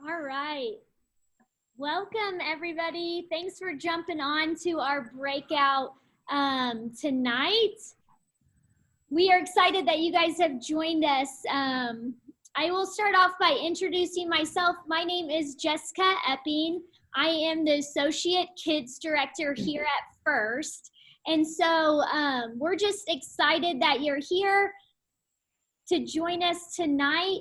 All right. Welcome, everybody. Thanks for jumping on to our breakout tonight. We are excited that you guys have joined us. I will start off by introducing myself. My name is Jessica Epping. I am the Associate Kids Director here at First. And so we're just excited that you're here to join us tonight.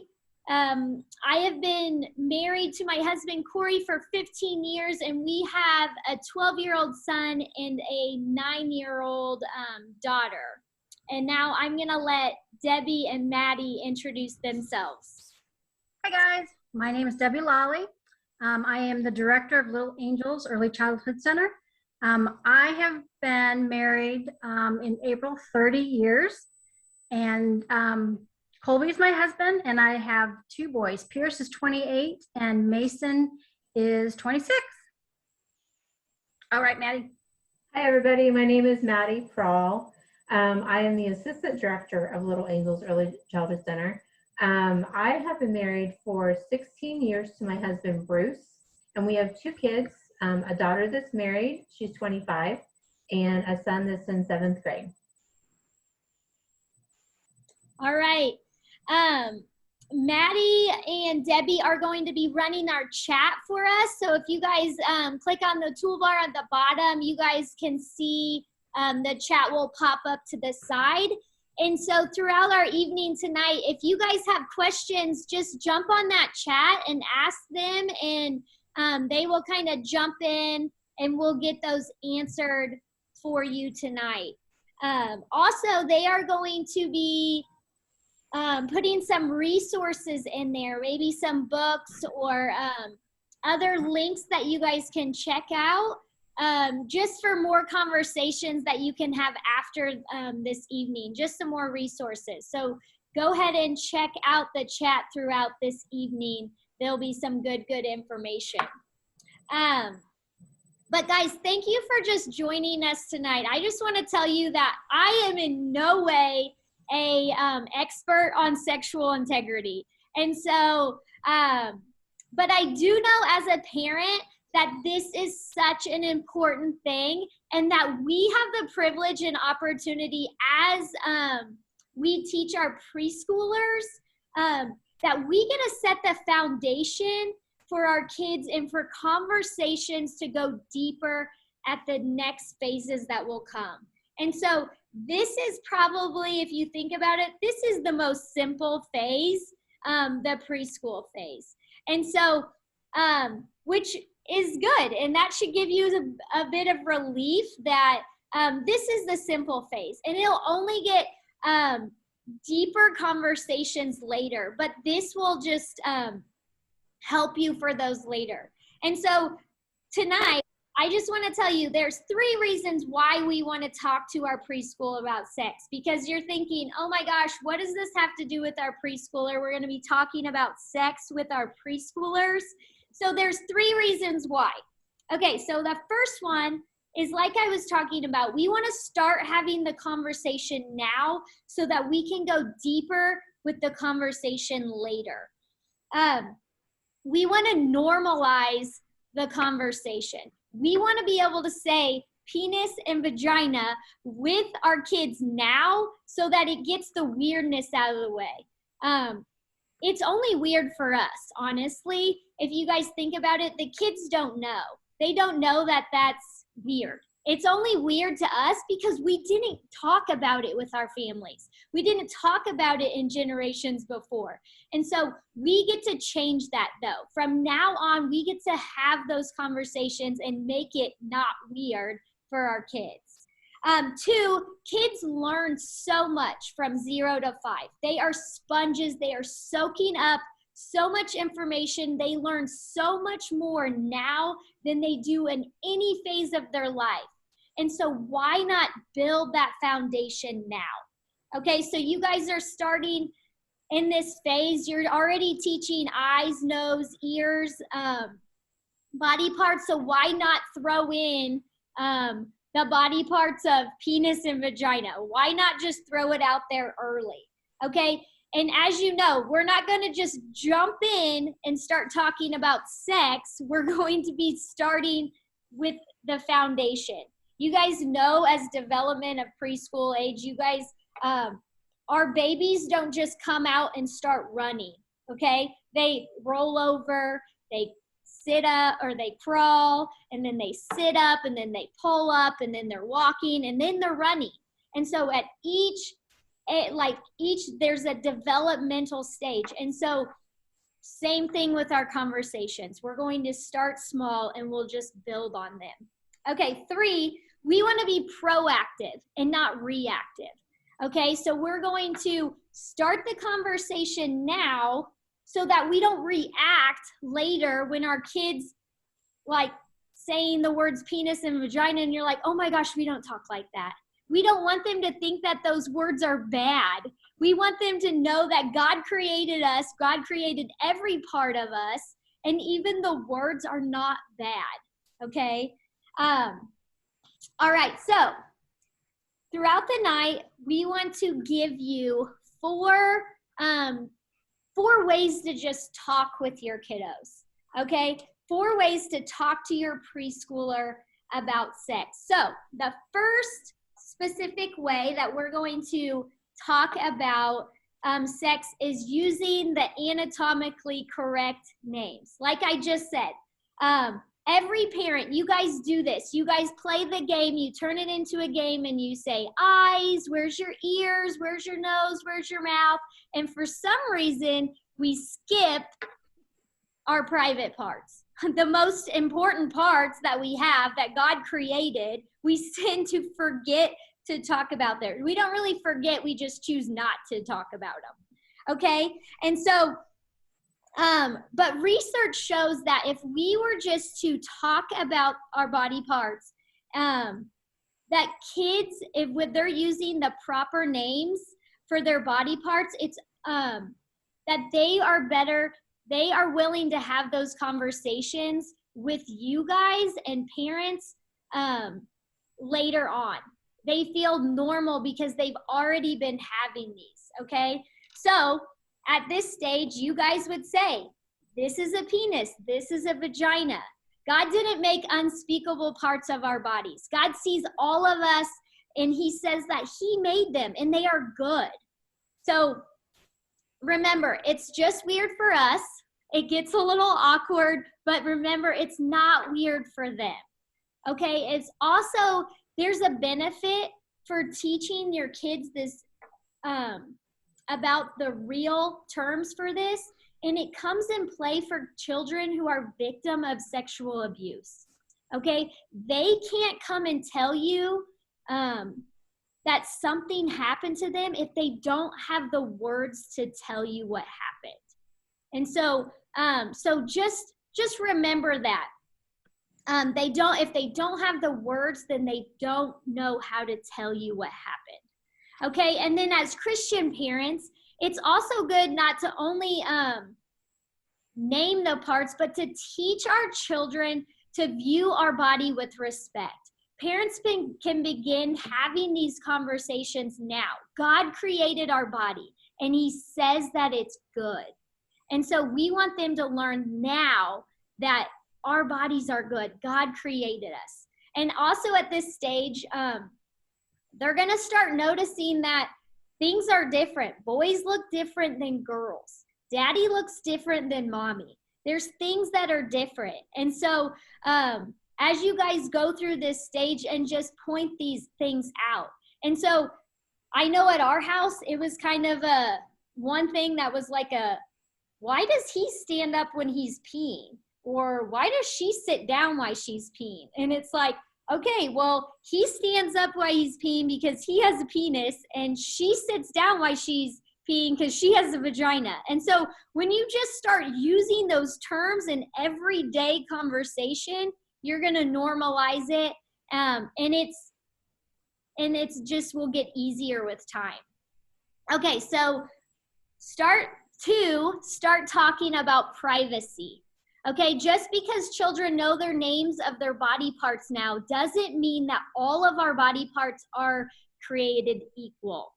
I have been married to my husband, Corey, for 15 years, and we have a 12-year-old son and a 9-year-old daughter. And now I'm going to let Debbie and Maddie introduce themselves. Hi, guys. My name is Debbie Lally. I am the director of Little Angels Early Childhood Center. I have been married in April 30 years, and Colby is my husband, and I have 2 boys. Pierce is 28, and Mason is 26. All right, Maddie. Hi, everybody. My name is Maddie Prawl. I am the Assistant Director of Little Angels Early Childhood Center. I have been married for 16 years to my husband, Bruce, and we have 2 kids, a daughter that's married, she's 25, and a son that's in 7th grade. All right. Maddie and Debbie are going to be running our chat for us. So if you guys click on the toolbar at the bottom, you guys can see the chat will pop up to the side. And so throughout our evening tonight, if you guys have questions, just jump on that chat and ask them, and they will kind of jump in and we'll get those answered for you tonight. Also, they are going to be putting some resources in there, maybe some books or other links that you guys can check out, just for more conversations that you can have after this evening, just some more resources. So go ahead and check out the chat throughout this evening. There'll be some good information. But guys, thank you for just joining us tonight. I just want to tell you that I am in no way a expert on sexual integrity. And so, but I do know as a parent that this is such an important thing, and that we have the privilege and opportunity as we teach our preschoolers, that we get to set the foundation for our kids and for conversations to go deeper at the next phases that will come. And so this is probably, if you think about it, this is the most simple phase, the preschool phase. And so, which is good. And that should give you a bit of relief that this is the simple phase. And it'll only get deeper conversations later, but this will just help you for those later. And so tonight, I just want to tell you there's 3 reasons why we want to talk to our preschool about sex, because you're thinking, oh my gosh, what does this have to do with our preschooler? We're going to be talking about sex with our preschoolers. So there's 3 reasons why. Okay, so the first one is, like I was talking about, we want to start having the conversation now so that we can go deeper with the conversation later. We want to normalize the conversation. We want to be able to say penis and vagina with our kids now so that it gets the weirdness out of the way. It's only weird for us, honestly. If you guys think about it, the kids don't know. They don't know that that's weird. It's only weird to us because we didn't talk about it with our families. We didn't talk about it in generations before. And so we get to change that though. From now on, we get to have those conversations and make it not weird for our kids. 2, kids learn so much from 0 to 5. They are sponges. They are soaking up so much information. They learn so much more now than they do in any phase of their life. And so why not build that foundation now? Okay, so you guys are starting in this phase. You're already teaching eyes, nose, ears, body parts. So why not throw in the body parts of penis and vagina? Why not just throw it out there early? Okay, And as you know, we're not going to just jump in and start talking about sex. We're going to be starting with the foundation. You guys know, as development of preschool age, you guys, our babies don't just come out and start running, okay? They roll over, they sit up, or they crawl, and then they sit up, and then they pull up, and then they're walking, and then they're running. And so at each, there's a developmental stage. And so same thing with our conversations. We're going to start small and we'll just build on them. Okay, 3, we want to be proactive and not reactive. Okay, so we're going to start the conversation now so that we don't react later when our kids like saying the words penis and vagina and you're like, oh my gosh, we don't talk like that. We don't want them to think that those words are bad. We want them to know that God created us, God created every part of us, and even the words are not bad, okay? All right, so throughout the night, we want to give you 4 ways to just talk with your kiddos, okay? 4 ways to talk to your preschooler about sex. So the first specific way that we're going to talk about sex is using the anatomically correct names. Like I just said, every parent, you guys do this. You guys play the game, you turn it into a game and you say eyes, where's your ears, where's your nose, where's your mouth? And for some reason, we skip our private parts. The most important parts that we have that God created, we tend to forget to talk about there. We don't really forget, we just choose not to talk about them, okay? And so, but research shows that if we were just to talk about our body parts, that kids, if they're using the proper names for their body parts, it's that they are willing to have those conversations with you guys and parents later on. They feel normal because they've already been having these, okay? So at this stage, you guys would say, this is a penis, this is a vagina. God didn't make unspeakable parts of our bodies. God sees all of us, and he says that he made them, and they are good. So remember, it's just weird for us. It gets a little awkward, but remember, it's not weird for them, okay? It's also, there's a benefit for teaching your kids this about the real terms for this, and it comes in play for children who are victim of sexual abuse, okay? They can't come and tell you that something happened to them if they don't have the words to tell you what happened. And so, so just remember that. If they don't have the words, then they don't know how to tell you what happened. Okay, and then as Christian parents, it's also good not to only name the parts, but to teach our children to view our body with respect. Parents can begin having these conversations now. God created our body, and he says that it's good. And so we want them to learn now that our bodies are good. God created us. And also at this stage, they're going to start noticing that things are different. Boys look different than girls. Daddy looks different than mommy. There's things that are different. And so as you guys go through this stage and just point these things out. And so I know at our house, it was kind of one thing that was like why does he stand up when he's peeing? Or why does she sit down while she's peeing? And it's like, okay, well, he stands up while he's peeing because he has a penis, and she sits down while she's peeing because she has a vagina. And so when you just start using those terms in everyday conversation, you're going to normalize it, and it's just will get easier with time. Okay, so start talking about privacy. Okay, just because children know their names of their body parts now doesn't mean that all of our body parts are created equal.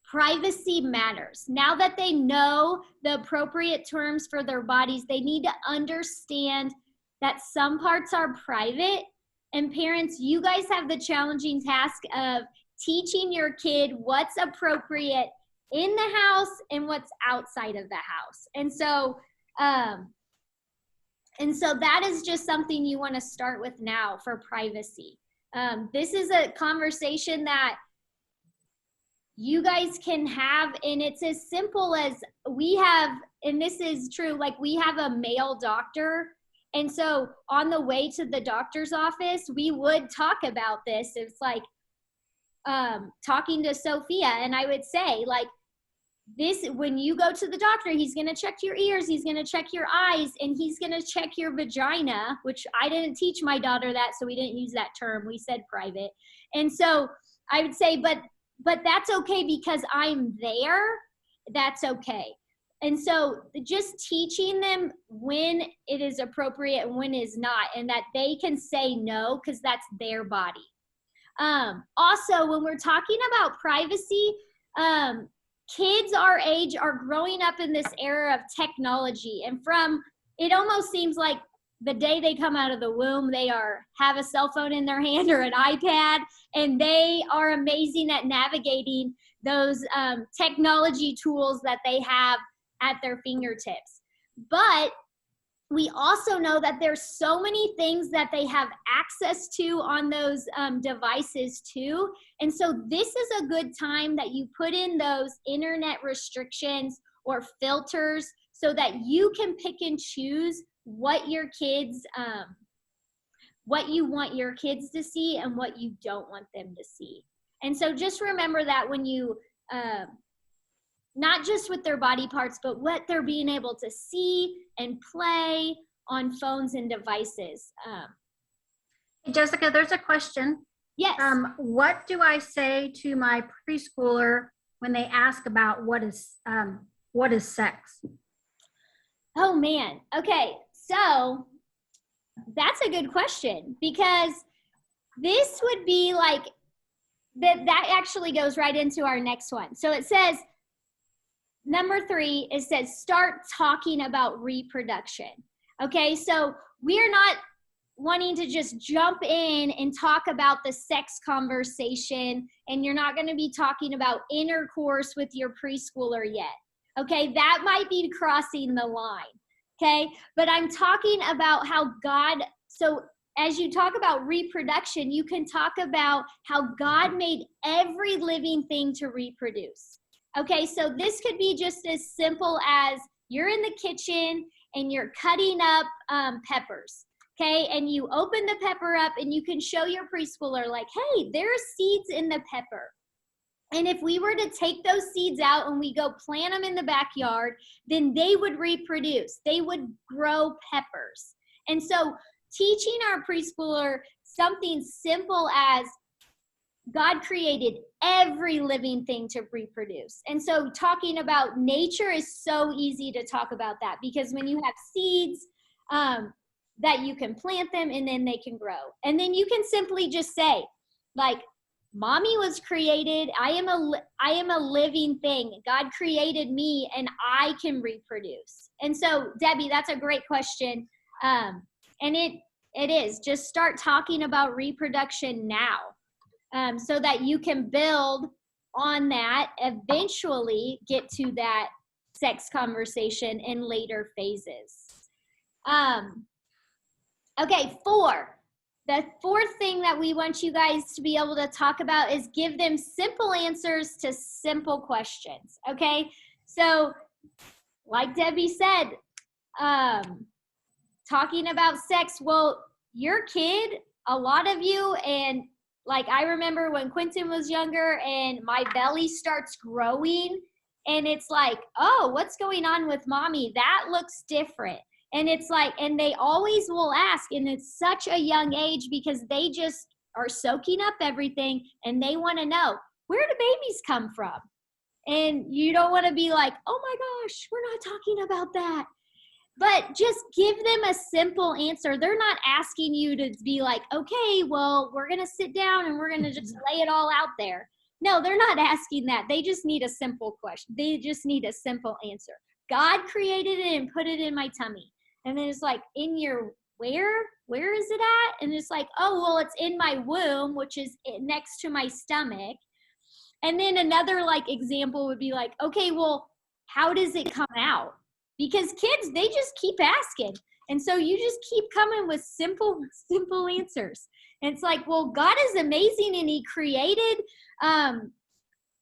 privacy matters. Now that they know the appropriate terms for their bodies, they need to understand that some parts are private. And parents, you guys have the challenging task of teaching your kid what's appropriate in the house and what's outside of the house. And so that is just something you want to start with now for privacy. This is a conversation that you guys can have, and it's as simple as we have, and this is true, like we have a male doctor, and so on the way to the doctor's office, we would talk about this. It's like talking to Sophia, and I would say, like, this, when you go to the doctor, he's going to check your ears, he's going to check your eyes, and he's going to check your vagina, which I didn't teach my daughter that, so we didn't use that term. We said private. And so I would say, but that's okay because I'm there. That's okay. And so just teaching them when it is appropriate and when it is not, and that they can say no because that's their body. Also, when we're talking about privacy, kids our age are growing up in this era of technology, and it almost seems like the day they come out of the womb, they have a cell phone in their hand or an iPad, and they are amazing at navigating those technology tools that they have at their fingertips. But we also know that there's so many things that they have access to on those devices too. And so this is a good time that you put in those internet restrictions or filters so that you can pick and choose what your kids, what you want your kids to see and what you don't want them to see. And so just remember that when you, not just with their body parts, but what they're being able to see and play on phones and devices. Jessica, there's a question. Yes. What do I say to my preschooler when they ask about what is sex? Oh man. Okay. So that's a good question, because this would be like, that actually goes right into our next one. So it says, number 3, it says, start talking about reproduction. Okay, so we're not wanting to just jump in and talk about the sex conversation, and you're not going to be talking about intercourse with your preschooler yet. Okay, that might be crossing the line. Okay, but I'm talking about how God, so as you talk about reproduction, you can talk about how God made every living thing to reproduce. Okay, so this could be just as simple as you're in the kitchen and you're cutting up peppers, okay? And you open the pepper up and you can show your preschooler like, hey, there are seeds in the pepper. And if we were to take those seeds out and we go plant them in the backyard, then they would reproduce. They would grow peppers. And so teaching our preschooler something simple as God created every living thing to reproduce. And so talking about nature is so easy to talk about that, because when you have seeds that you can plant them and then they can grow. And then you can simply just say, like, mommy was created, I am a living thing. God created me and I can reproduce. And so Debbie, that's a great question. And it is, just start talking about reproduction now. So that you can build on that, eventually get to that sex conversation in later phases. Okay, 4. The 4th thing that we want you guys to be able to talk about is give them simple answers to simple questions, okay? So, like Debbie said, talking about sex, well, your kid, a lot of you, and like I remember when Quentin was younger and my belly starts growing and it's like, oh, what's going on with mommy? That looks different. And it's like, and they always will ask, and it's such a young age because they just are soaking up everything and they want to know, where do babies come from? And you don't want to be like, oh my gosh, we're not talking about that. But just give them a simple answer. They're not asking you to be like, okay, well, we're going to sit down and we're going to just lay it all out there. No, they're not asking that. They just need a simple question. They just need a simple answer. God created it and put it in my tummy. And then it's like, in your where is it at? And it's like, oh, well, it's in my womb, which is next to my stomach. And then another like example would be like, okay, well, how does it come out? Because kids, they just keep asking. And so you just keep coming with simple answers. And it's like, well, God is amazing, and he created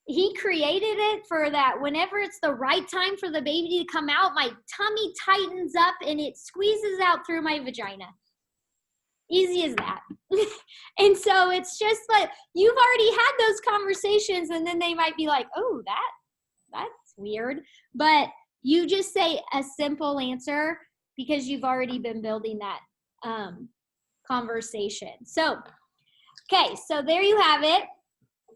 it for that. Whenever it's the right time for the baby to come out, my tummy tightens up and it squeezes out through my vagina. Easy as that. And so it's just like, you've already had those conversations, and then they might be like, oh, that's weird. But you just say a simple answer because you've already been building that conversation. So, okay, so there you have it.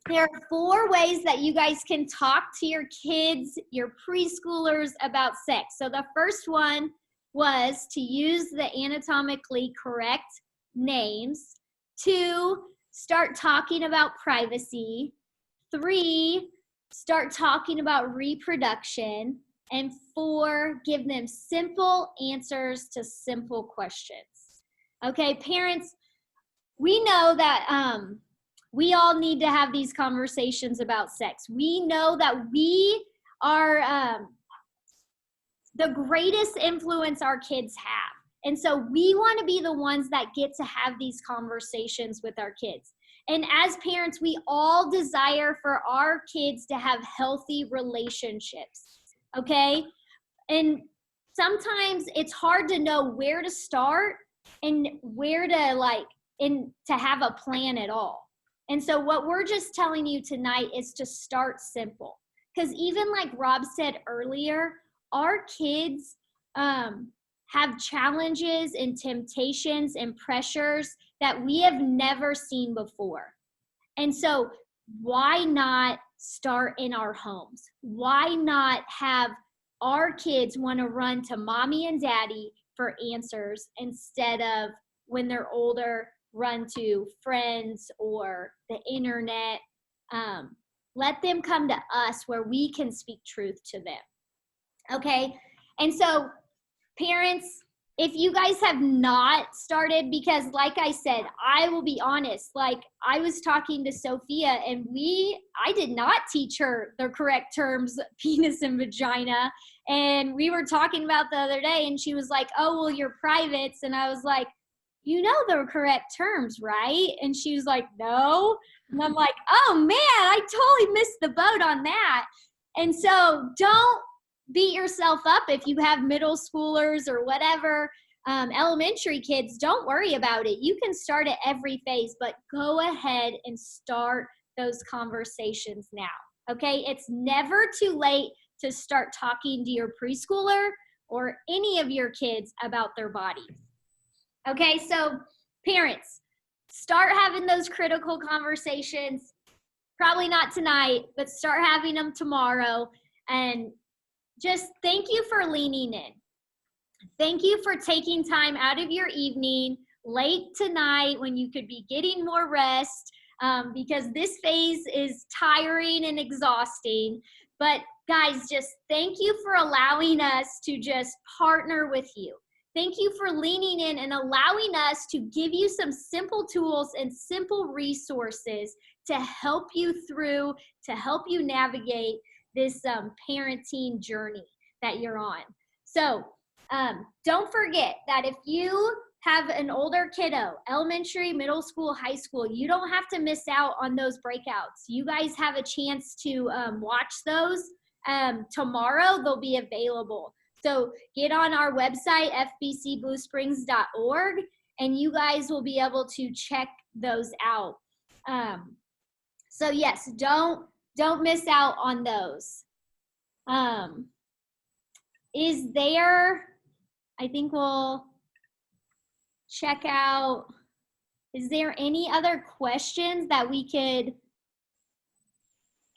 There are 4 ways that you guys can talk to your kids, your preschoolers, about sex. So the first one was to use the anatomically correct names. 2, start talking about privacy. 3, start talking about reproduction. And 4, give them simple answers to simple questions. Okay, parents, we know that we all need to have these conversations about sex. We know that we are the greatest influence our kids have. And so we want to be the ones that get to have these conversations with our kids. And as parents, we all desire for our kids to have healthy relationships, okay? And sometimes it's hard to know where to start and where to to have a plan at all. And so what we're just telling you tonight is to start simple. Because even like Rob said earlier, our kids have challenges and temptations and pressures that we have never seen before. And so why not start in our homes? Why not have our kids want to run to mommy and daddy for answers instead of, when they're older, run to friends or the internet? Let them come to us where we can speak truth to them. Okay? And so, parents, if you guys have not started, because like I said, I will be honest, like I was talking to Sophia and I did not teach her the correct terms, penis and vagina. And we were talking about the other day and she was like, oh, well, you're privates. And I was like, you know the correct terms, right? And she was like, no. And I'm like, oh man, I totally missed the boat on that. And so don't beat yourself up if you have middle schoolers or whatever, elementary kids. Don't worry about it. You can start at every phase, but go ahead and start those conversations now, okay? It's never too late to start talking to your preschooler or any of your kids about their bodies. Okay, so parents, start having those critical conversations. Probably not tonight, but start having them tomorrow. And just thank you for leaning in. Thank you for taking time out of your evening, late tonight when you could be getting more rest, because this phase is tiring and exhausting. But guys, just thank you for allowing us to just partner with you. Thank you for leaning in and allowing us to give you some simple tools and simple resources to help you through, to help you navigate this parenting journey that you're on. So don't forget that if you have an older kiddo, elementary, middle school, high school, you don't have to miss out on those breakouts. You guys have a chance to watch those. Tomorrow they'll be available. So get on our website, fbcbluesprings.org, and you guys will be able to check those out. So yes, don't miss out on those. Is there, I think we'll check out, is there any other questions that we could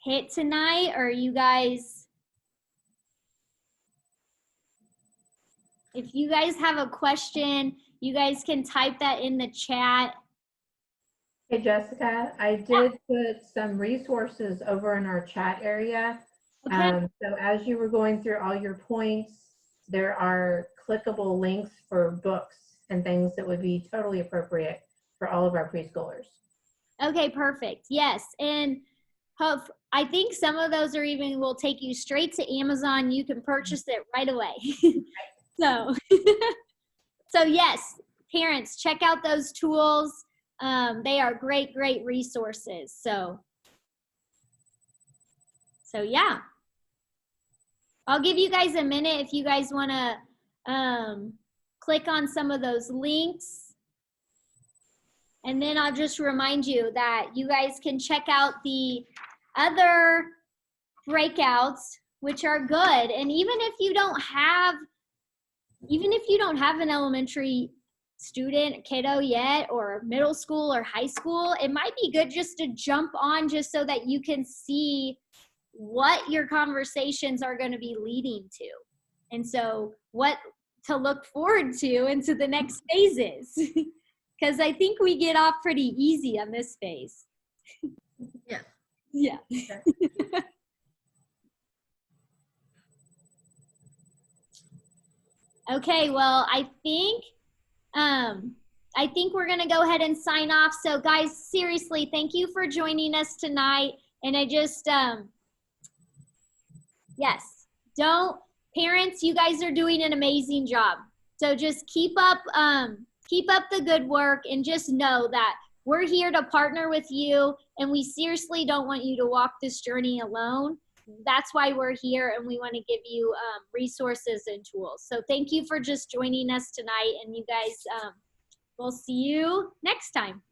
hit tonight, or you guys? If you guys have a question, you guys can type that in the chat. Hey, Jessica, I did put some resources over in our chat area. Okay. So as you were going through all your points, there are clickable links for books and things that would be totally appropriate for all of our preschoolers. Okay, perfect. Yes. And I think some of those are even will take you straight to Amazon. You can purchase it right away. So, so yes, parents, check out those tools. They are great, great resources. So yeah, I'll give you guys a minute if you guys want to click on some of those links. And then I'll just remind you that you guys can check out the other breakouts, which are good. And even if you don't have an elementary student, kiddo yet, or middle school or high school, it might be good just to jump on just so that you can see what your conversations are going to be leading to. And so what to look forward to into the next phases. Because I think we get off pretty easy on this phase. Yeah. Yeah. Okay, well, I think we're gonna go ahead and sign off. So guys, seriously, thank you for joining us tonight. And I just yes, parents, you guys are doing an amazing job. So just keep up the good work, and just know that we're here to partner with you, and we seriously don't want you to walk this journey alone. That's why we're here, and we want to give you resources and tools. So thank you for just joining us tonight, and you guys, we'll see you next time.